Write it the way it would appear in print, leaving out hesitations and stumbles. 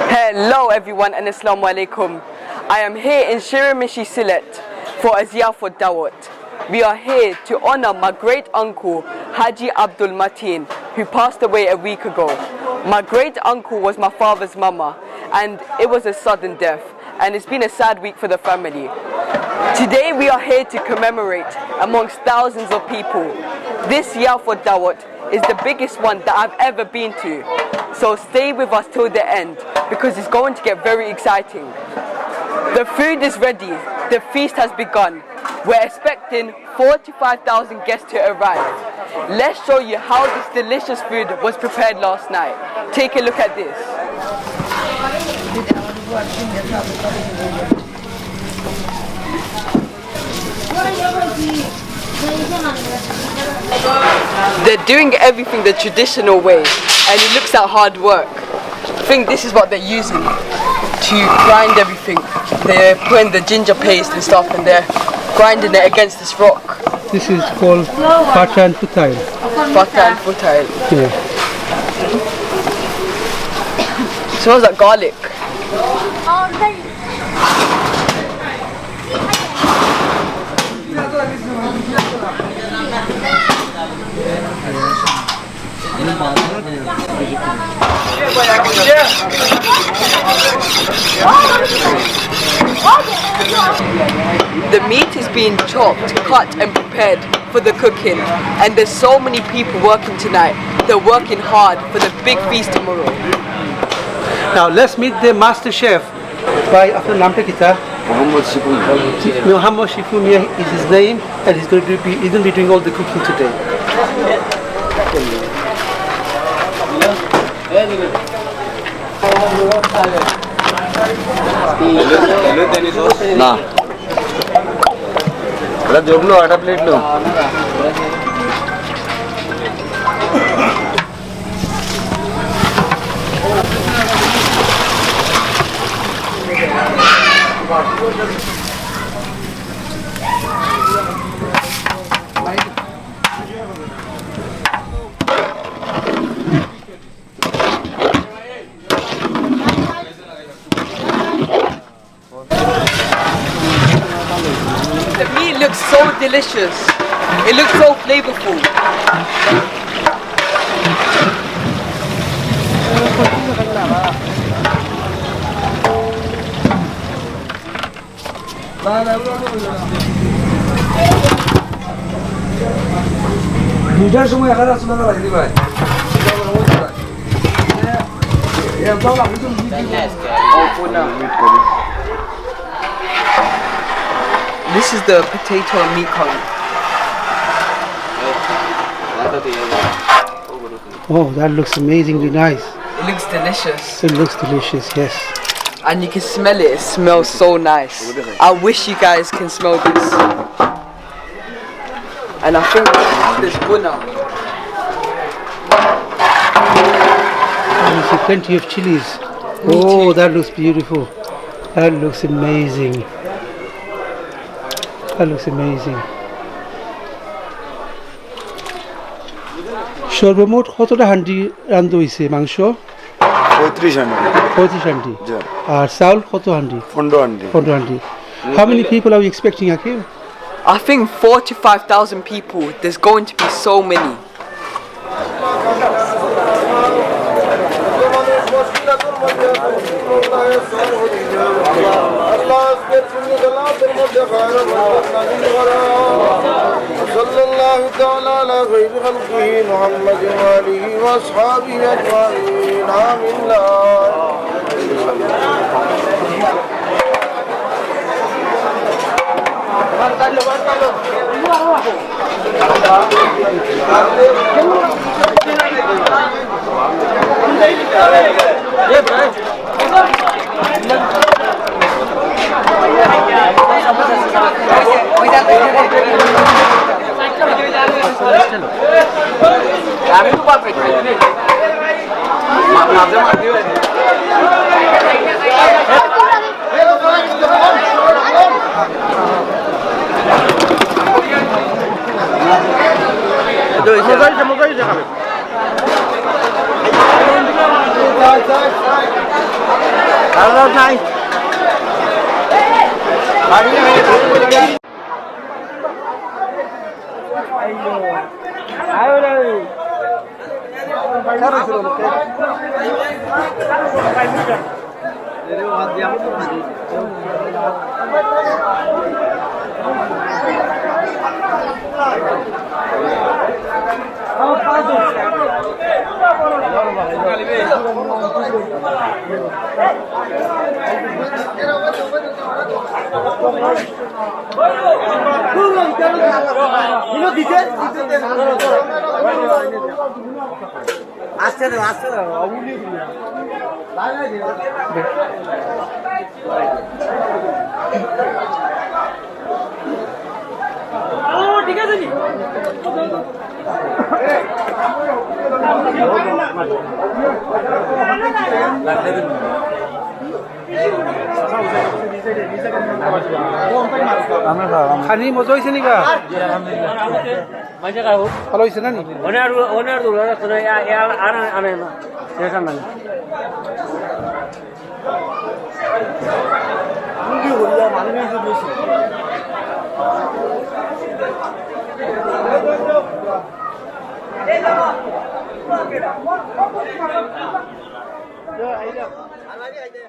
Hello everyone and Assalamu alaikum. I am here in Sylhet for a ziyarah for Dawat. We are here to honor my great uncle Haji Abdul Mateen, who passed away a week ago. My great uncle was my father's mama and it was a sudden death, and it's been a sad week for the family. Today we are here to commemorate amongst thousands of people. This ziyarah for Dawat is the biggest one that I've ever been to. So stay with us till the end because it's going to get very exciting. The food is ready, the feast has begun. We're expecting 45,000 guests to arrive. Let's show you how this delicious food was prepared last night. Take a look at this. They're doing everything the traditional way and it looks like hard work. I think this is what they're using to grind everything. They're putting the ginger paste and stuff and they're grinding it against this rock. This is called Fata and Futail. Fata and Futail. Yeah. It smells like garlic. The meat is being chopped, cut and prepared for the cooking, and there's so many people working tonight. They're working hard for the big feast tomorrow. Now let's meet the master chef. By after Namta Kita, Muhammad Shifumia is his name, and he's going to be doing all the cooking today. Nah. Ada job lo, ada plate lo. The meat looks so delicious. It looks so flavorful. দুইটার সময় এখানে আসলে না লাগি ভাই This is the potato and meat curry. Oh, that looks amazingly nice. It looks delicious. It looks delicious, yes. And you can smell it. It smells so nice. I wish you guys can smell this. And I think there's guna. And you see plenty of chilies. Oh, that looks beautiful. That looks amazing. That looks amazing. সর্বমোট কতটা হান্ডি রান্ধা হইছে মাংস? 35 হান্ডি। 35 হান্ডি। আর চাউল কত handi? 15 handi. 15 handi. How many people are we expecting, Akim? I think 45,000 people. There's going to be so many. صلى الله تعالى على خير خلقه محمد وآله وأصحابه أجمعين آمين. খানি মজা হয়েছে নি গা ভালো হয়েছে না নি Ada